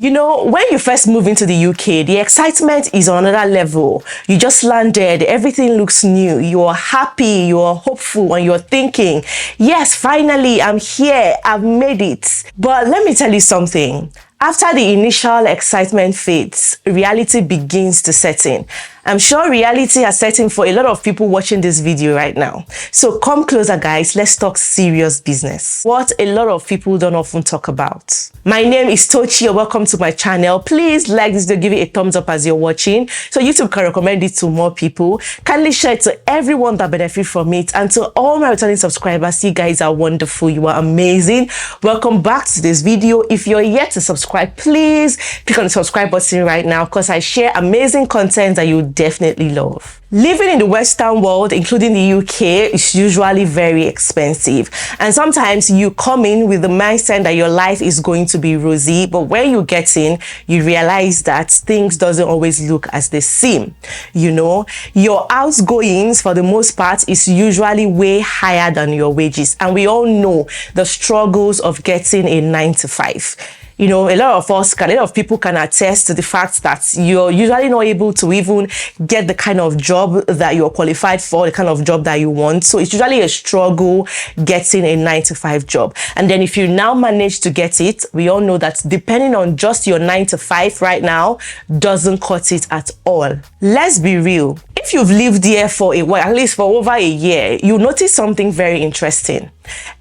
You know, when you first move into the UK, the excitement is on another level. You just landed, everything looks new. You're happy, you're hopeful, and you're thinking, yes, finally, I'm here, I've made it. But let me tell you something. After the initial excitement fades, reality begins to set in. I'm sure reality has set in for a lot of people watching this video right now. So come closer, guys. Let's talk serious business. What a lot of people don't often talk about. My name is Tochi, and welcome to my channel. Please like this video, give it a thumbs up as you're watching, so YouTube can recommend it to more people. Kindly share it to everyone that benefit from it, and to all my returning subscribers, you guys are wonderful. You are amazing. Welcome back to this video. If you're yet to subscribe, please click on the subscribe button right now, because I share amazing content that you definitely love. Living in the Western world, including the UK, is usually very expensive. And sometimes you come in with the mindset that your life is going to be rosy, but when you get in, you realize that things doesn't always look as they seem. You know, your outgoings for the most part is usually way higher than your wages. And we all know the struggles of getting a 9-to-5. You know, a lot of people can attest to the fact that you're usually not able to even get the kind of job that you're qualified for, the kind of job that you want. So it's usually a struggle getting a 9-to-5 job. And then if you now manage to get it, we all know that depending on just your 9-to-5 right now doesn't cut it at all. Let's be real. If you've lived here for a while, at least for over a year, you'll notice something very interesting.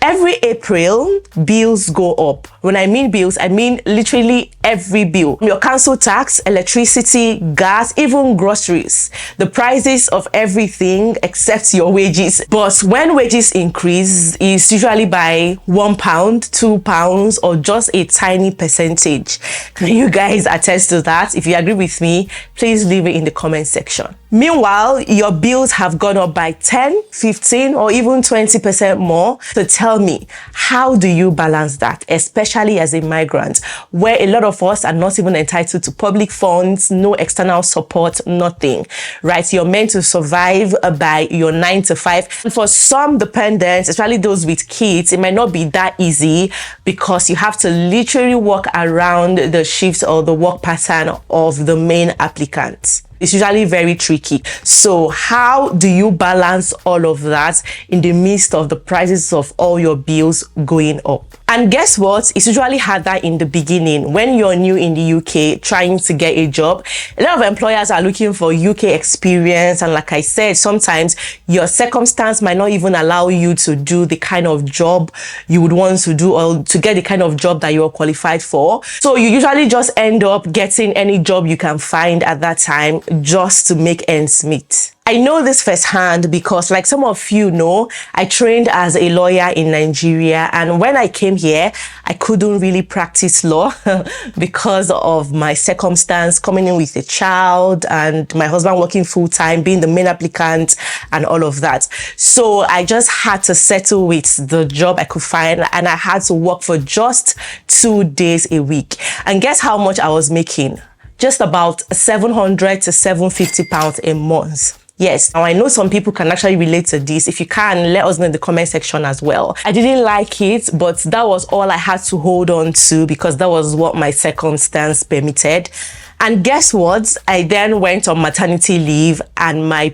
Every April, bills go up. When I mean bills, I mean literally every bill. Your council tax, electricity, gas, even groceries. The prices of everything except your wages. But when wages increase, it's usually by £1, £2, or just a tiny percentage. Can you guys attest to that? If you agree with me, please leave it in the comment section. Meanwhile, your bills have gone up by 10, 15, or even 20% more. So tell me, how do you balance that, especially as a migrant, where a lot of us are not even entitled to public funds, no external support, nothing, right? You're meant to survive by your 9-to-5. And for some dependents, especially those with kids, it might not be that easy, because you have to literally work around the shifts or the work pattern of the main applicant. It's usually very tricky. So how do you balance all of that in the midst of the prices of all your bills going up? And guess what? It's usually harder in the beginning when you're new in the UK trying to get a job. A lot of employers are looking for UK experience, and like I said, sometimes your circumstance might not even allow you to do the kind of job you would want to do, or to get the kind of job that you're qualified for. So you usually just end up getting any job you can find at that time, just to make ends meet. I know this firsthand because, like some of you know, I trained as a lawyer in Nigeria, and when I came here, I couldn't really practice law because of my circumstance, coming in with a child and my husband working full-time, being the main applicant and all of that. So I just had to settle with the job I could find, and I had to work for just 2 days a week. And guess how much I was making? Just about £700 to £750 a month. Yes, now I know some people can actually relate to this. If you can, let us know in the comment section as well. I didn't like it, but that was all I had to hold on to, because that was what my circumstance permitted. And guess what? I then went on maternity leave, and my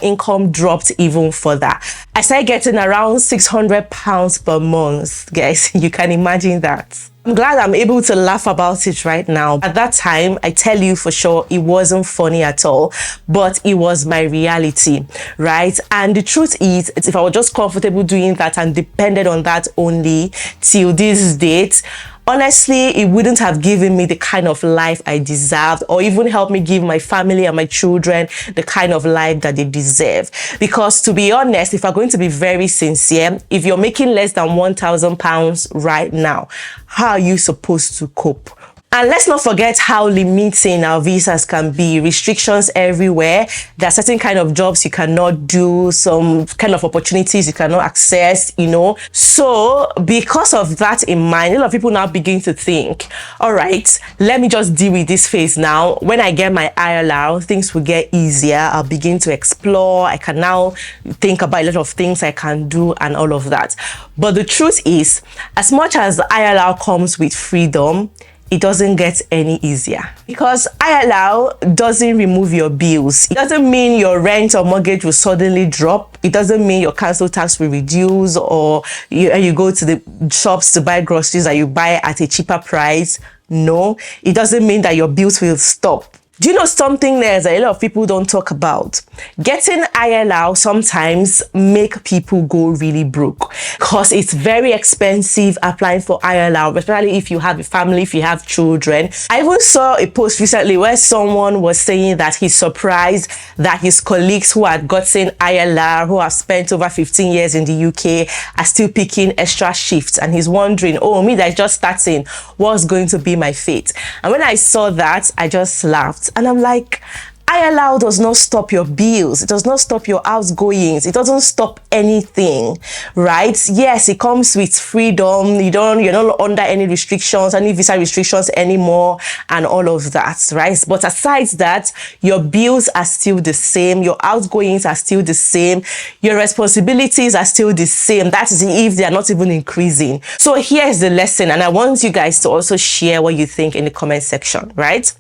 income dropped even further. I started getting around £600 per month. Guys, you can imagine that. I'm glad I'm able to laugh about it right now. At that time, I tell you for sure, it wasn't funny at all, but it was my reality, right? And the truth is, if I was just comfortable doing that and depended on that only till this date, honestly, it wouldn't have given me the kind of life I deserved, or even helped me give my family and my children the kind of life that they deserve. Because to be honest, if I'm going to be very sincere, if you're making less than £1,000 right now, how are you supposed to cope? And let's not forget how limiting our visas can be. Restrictions everywhere. There are certain kind of jobs you cannot do, some kind of opportunities you cannot access, you know. So because of that in mind, a lot of people now begin to think, all right, let me just deal with this phase now. When I get my ILR, things will get easier. I'll begin to explore. I can now think about a lot of things I can do and all of that. But the truth is, as much as the ILR comes with freedom, it doesn't get any easier, because ILR doesn't remove your bills. It doesn't mean your rent or mortgage will suddenly drop. It doesn't mean your council tax will reduce, or you go to the shops to buy groceries that you buy at a cheaper price. No, it doesn't mean that your bills will stop. Do you know something there that a lot of people don't talk about? Getting ILR sometimes make people go really broke, because it's very expensive applying for ILR, especially if you have a family, if you have children. I even saw a post recently where someone was saying that he's surprised that his colleagues who had gotten ILR, who have spent over 15 years in the UK, are still picking extra shifts. And he's wondering, oh, me that's just starting, what's going to be my fate? And when I saw that, I just laughed. And I'm like, ILR does not stop your bills. It does not stop your outgoings. It doesn't stop anything, right? Yes, it comes with freedom. You're not under any restrictions, any visa restrictions anymore, and all of that, right? But aside that, your bills are still the same. Your outgoings are still the same. Your responsibilities are still the same. That is if they are not even increasing. So here's the lesson, and I want you guys to also share what you think in the comment section, right?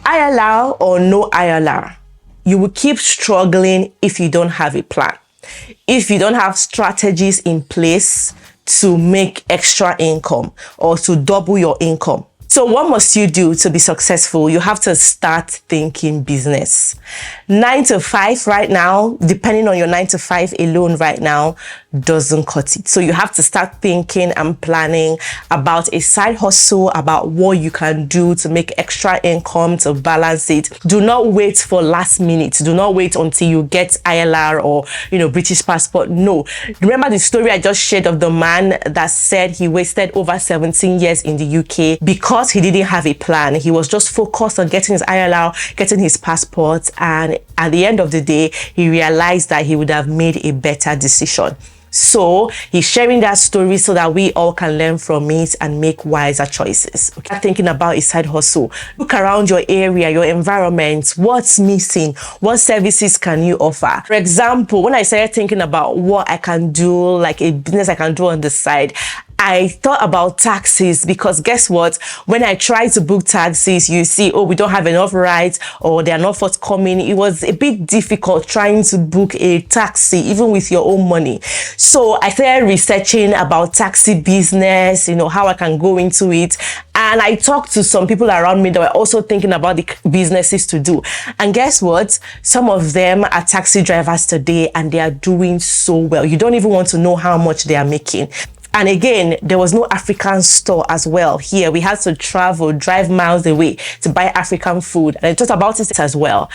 ILR or no ILR, you will keep struggling if you don't have a plan, if you don't have strategies in place to make extra income or to double your income. So what must you do to be successful? You have to start thinking business. 9 to 5 right now, depending on your 9 to 5 alone right now, doesn't cut it. So you have to start thinking and planning about a side hustle, about what you can do to make extra income to balance it. Do not wait for last minute. Do not wait until you get ILR or, British passport. No. Remember the story I just shared of the man that said he wasted over 17 years in the UK because he didn't have a plan. He was just focused on getting his ILR, getting his passport, and at the end of the day, he realized that he would have made a better decision. So he's sharing that story so that we all can learn from it and make wiser choices. Okay? Thinking about a side hustle. Look around your area, your environment. What's missing? What services can you offer? For example, when I started thinking about what I can do, like a business I can do on the side, I thought about taxis, because guess what? When I tried to book taxis, you see, oh, we don't have enough rides, or they are not forthcoming. It was a bit difficult trying to book a taxi, even with your own money. So I started researching about taxi business, how I can go into it. And I talked to some people around me that were also thinking about the businesses to do. And guess what? Some of them are taxi drivers today, and they are doing so well. You don't even want to know how much they are making. And again, there was no African store as well here. We had to drive miles away to buy African food. And I talked about it as well,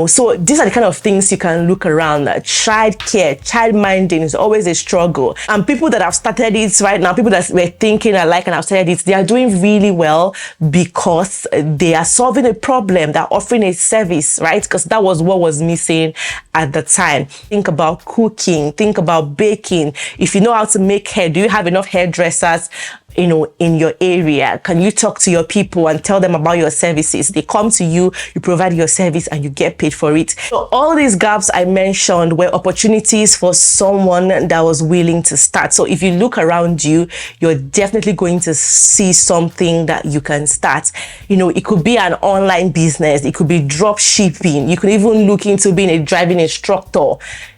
So these are the kind of things you can look around. Child care, child minding is always a struggle. And people that have started it right now, people that were thinking alike and have started it, they are doing really well because they are solving a problem. They're offering a service, right? Because that was what was missing at the time. Think about cooking, think about baking. If you know how to make hair, do you have enough hairdressers in your area? Can you talk to your people and tell them about your services? They come to you, you provide your service, and you get paid for it. So all these gaps I mentioned were opportunities for someone that was willing to start. So if you look around you, you're definitely going to see something that you can start. It could be an online business, it could be drop shipping, you could even look into being a driving instructor.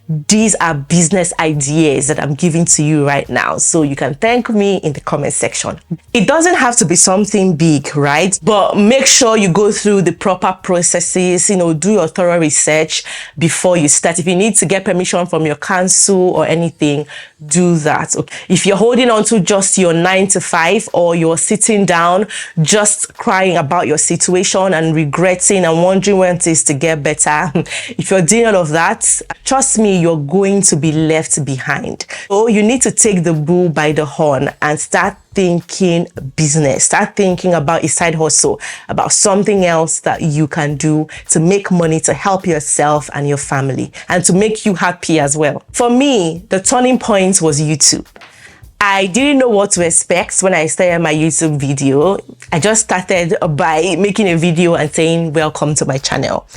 These are business ideas that I'm giving to you right now. So you can thank me in the comment section. It doesn't have to be something big, right? But make sure you go through the proper processes, do your thorough research before you start. If you need to get permission from your council or anything, do that. Okay? If you're holding on to just your 9 to 5, or you're sitting down just crying about your situation and regretting and wondering when it is to get better, if you're doing all of that, trust me, you're going to be left behind. So you need to take the bull by the horn and start thinking business. Start thinking about a side hustle, about something else that you can do to make money, to help yourself and your family, and to make you happy as well. For me, the turning point was YouTube. I didn't know what to expect when I started my YouTube video. I just started by making a video and saying, welcome to my channel.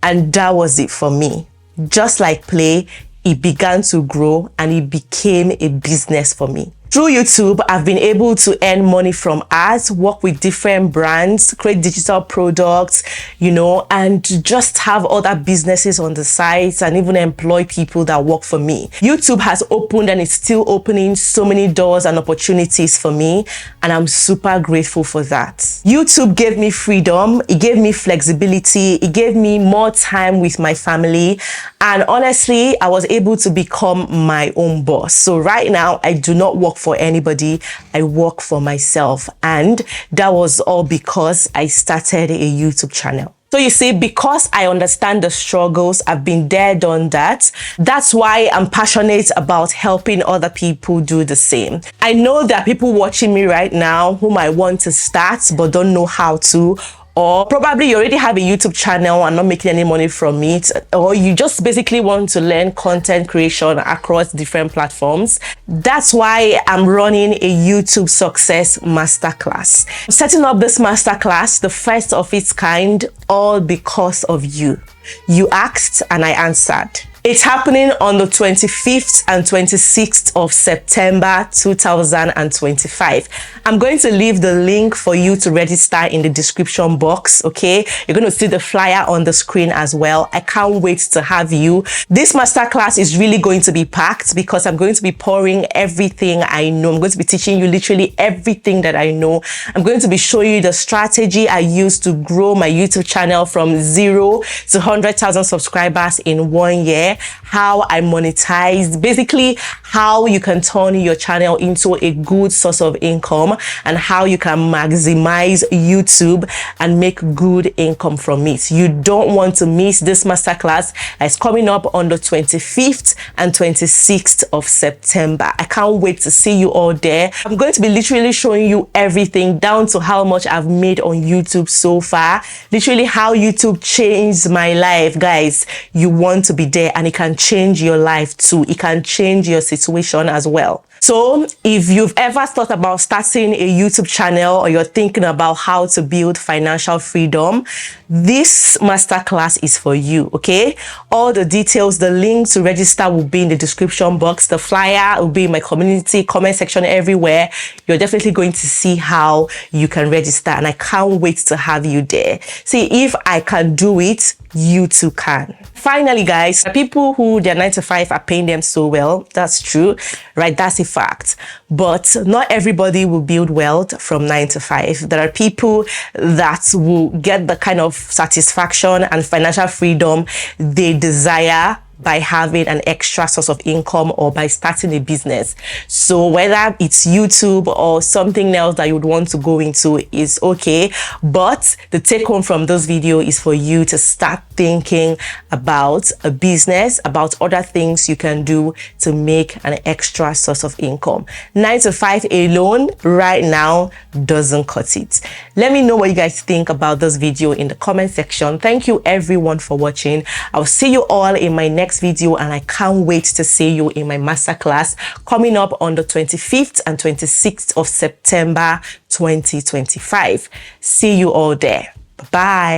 And that was it for me. Just like play, it began to grow and it became a business for me. Through YouTube, I've been able to earn money from ads, work with different brands, create digital products, and just have other businesses on the site and even employ people that work for me. YouTube has opened and it's still opening so many doors and opportunities for me, and I'm super grateful for that. YouTube gave me freedom, it gave me flexibility, it gave me more time with my family, and honestly, I was able to become my own boss. So right now, I do not work for anybody, I work for myself, and that was all because I started a YouTube channel. So you see, because I understand the struggles, I've been there, done that. That's why I'm passionate about helping other people do the same. I know there are people watching me right now whom I want to start but don't know how to. Or probably you already have a YouTube channel and not making any money from it, or you just basically want to learn content creation across different platforms. That's why I'm running a YouTube Success Masterclass. I'm setting up this masterclass, the first of its kind, all because of you. You asked and I answered. It's happening on the 25th and 26th of September 2025. I'm going to leave the link for you to register in the description box, okay? You're going to see the flyer on the screen as well. I can't wait to have you. This masterclass is really going to be packed because I'm going to be pouring everything I know. I'm going to be teaching you literally everything that I know. I'm going to be showing you the strategy I use to grow my YouTube channel from 0 to 100,000 subscribers in 1 year. How I monetize, basically how you can turn your channel into a good source of income and how you can maximize YouTube and make good income from it. You don't want to miss this masterclass. It's coming up on the 25th and 26th of September. I can't wait to see you all there. I'm going to be literally showing you everything down to how much I've made on YouTube so far, literally how YouTube changed my life. Guys, you want to be there, and it can change your life too. It can change your situation as well. So if you've ever thought about starting a YouTube channel or you're thinking about how to build financial freedom, this masterclass is for you, okay? All the details, the link to register will be in the description box. The flyer will be in my community, comment section, everywhere. You're definitely going to see how you can register, and I can't wait to have you there. See, if I can do it, you too can. Finally, guys, people who their 9 to 5 are paying them so well. That's true, right? That's a fact. But not everybody will build wealth from 9 to 5. There are people that will get the kind of satisfaction and financial freedom they desire by having an extra source of income or by starting a business. So whether it's YouTube or something else that you would want to go into is okay. But the take home from this video is for you to start thinking about a business, about other things you can do to make an extra source of income. 9 to 5 alone right now doesn't cut it. Let me know what you guys think about this video in the comment section. Thank you everyone for watching. I'll see you all in my next video, and I can't wait to see you in my masterclass coming up on the 25th and 26th of September 2025. See you all there. Bye.